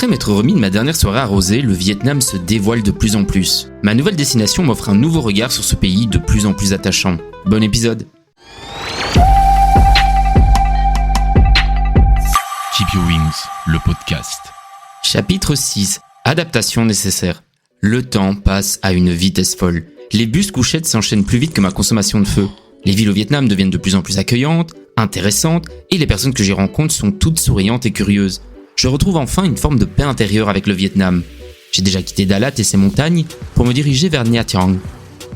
Après m'être remis de ma dernière soirée arrosée, le Vietnam se dévoile de plus en plus. Ma nouvelle destination m'offre un nouveau regard sur ce pays de plus en plus attachant. Bon épisode. Keep Your Wings, le podcast. Chapitre 6. Adaptation nécessaire. Le temps passe à une vitesse folle. Les bus couchettes s'enchaînent plus vite que ma consommation de feu. Les villes au Vietnam deviennent de plus en plus accueillantes, intéressantes, et les personnes que j'y rencontre sont toutes souriantes et curieuses. Je retrouve enfin une forme de paix intérieure avec le Vietnam. J'ai déjà quitté Dalat et ses montagnes pour me diriger vers Nha Trang.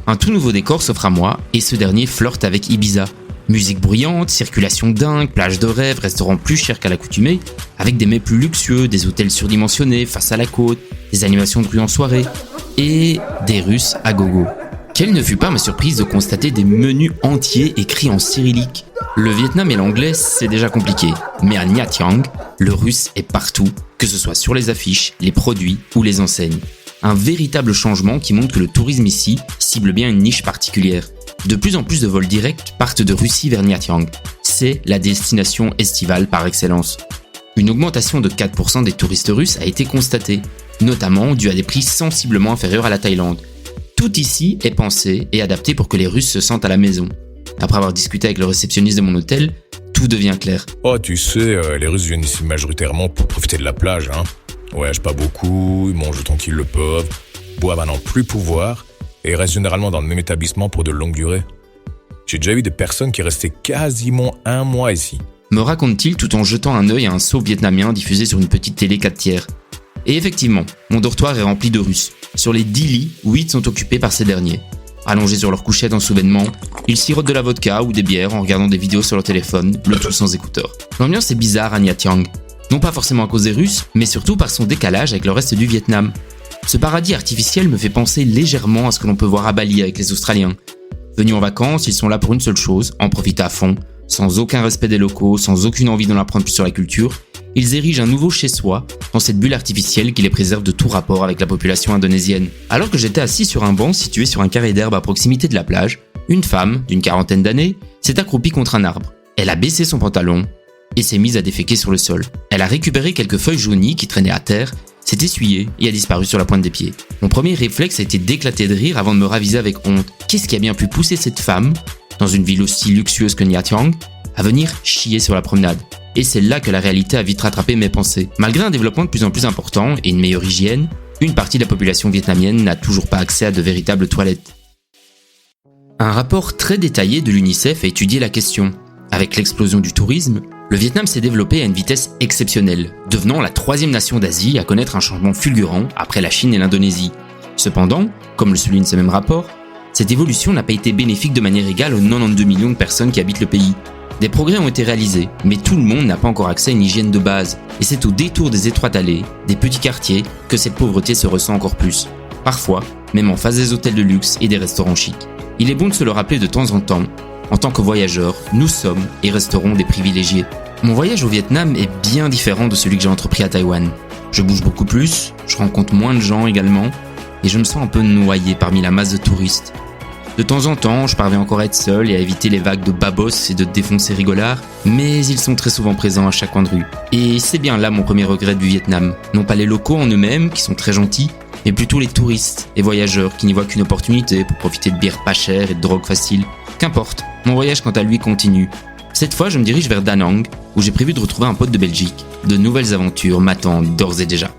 Un tout nouveau décor s'offre à moi et ce dernier flirte avec Ibiza. Musique bruyante, circulation dingue, plage de rêve, restaurants plus chers qu'à l'accoutumée, avec des mets plus luxueux, des hôtels surdimensionnés face à la côte, des animations de rue en soirée et des Russes à gogo. Quelle ne fut pas ma surprise de constater des menus entiers écrits en cyrillique. Le Vietnam et l'anglais, c'est déjà compliqué, mais à Nha Trang, le russe est partout, que ce soit sur les affiches, les produits ou les enseignes. Un véritable changement qui montre que le tourisme ici cible bien une niche particulière. De plus en plus de vols directs partent de Russie vers Nha Trang. C'est la destination estivale par excellence. Une augmentation de 4% des touristes russes a été constatée, notamment due à des prix sensiblement inférieurs à la Thaïlande. Tout ici est pensé et adapté pour que les Russes se sentent à la maison. Après avoir discuté avec le réceptionniste de mon hôtel, tout devient clair. Oh, tu sais, les Russes viennent ici majoritairement pour profiter de la plage, hein. Voyagent pas beaucoup, ils mangent autant qu'ils le peuvent, boivent à n'en plus pouvoir, et restent généralement dans le même établissement pour de longues durées. J'ai déjà vu des personnes qui restaient quasiment un mois ici. Me raconte-t-il tout en jetant un œil à un soap vietnamien diffusé sur une petite télé 4 tiers. Et effectivement, mon dortoir est rempli de Russes. Sur les 10 lits, 8 sont occupés par ces derniers. Allongés sur leur couchette en souvènement, ils sirotent de la vodka ou des bières en regardant des vidéos sur leur téléphone, le tout sans écouteurs. L'ambiance est bizarre à Nha Trang. Non pas forcément à cause des Russes, mais surtout par son décalage avec le reste du Vietnam. Ce paradis artificiel me fait penser légèrement à ce que l'on peut voir à Bali avec les Australiens. Venus en vacances, ils sont là pour une seule chose, en profiter à fond, sans aucun respect des locaux, sans aucune envie d'en apprendre plus sur la culture. Ils érigent un nouveau chez-soi dans cette bulle artificielle qui les préserve de tout rapport avec la population indonésienne. Alors que j'étais assis sur un banc situé sur un carré d'herbe à proximité de la plage, une femme, d'une quarantaine d'années, s'est accroupie contre un arbre. Elle a baissé son pantalon et s'est mise à déféquer sur le sol. Elle a récupéré quelques feuilles jaunies qui traînaient à terre, s'est essuyée et a disparu sur la pointe des pieds. Mon premier réflexe a été d'éclater de rire avant de me raviser avec honte. Qu'est-ce qui a bien pu pousser cette femme, dans une ville aussi luxueuse que Nha Trang, à venir chier sur la promenade? Et c'est là que la réalité a vite rattrapé mes pensées. Malgré un développement de plus en plus important et une meilleure hygiène, une partie de la population vietnamienne n'a toujours pas accès à de véritables toilettes. Un rapport très détaillé de l'UNICEF a étudié la question. Avec l'explosion du tourisme, le Vietnam s'est développé à une vitesse exceptionnelle, devenant la 3e nation d'Asie à connaître un changement fulgurant après la Chine et l'Indonésie. Cependant, comme le souligne ce même rapport, cette évolution n'a pas été bénéfique de manière égale aux 92 millions de personnes qui habitent le pays. Des progrès ont été réalisés, mais tout le monde n'a pas encore accès à une hygiène de base, et c'est au détour des étroites allées, des petits quartiers, que cette pauvreté se ressent encore plus. Parfois, même en face des hôtels de luxe et des restaurants chics. Il est bon de se le rappeler de temps en temps. En tant que voyageurs, nous sommes et resterons des privilégiés. Mon voyage au Vietnam est bien différent de celui que j'ai entrepris à Taïwan. Je bouge beaucoup plus, je rencontre moins de gens également, et je me sens un peu noyé parmi la masse de touristes. De temps en temps, je parviens encore à être seul et à éviter les vagues de babos et de défoncés rigolards, mais ils sont très souvent présents à chaque coin de rue. Et c'est bien là mon premier regret du Vietnam. Non pas les locaux en eux-mêmes, qui sont très gentils, mais plutôt les touristes et voyageurs qui n'y voient qu'une opportunité pour profiter de bières pas chères et de drogues faciles. Qu'importe, mon voyage quant à lui continue. Cette fois, je me dirige vers Da Nang, où j'ai prévu de retrouver un pote de Belgique. De nouvelles aventures m'attendent d'ores et déjà.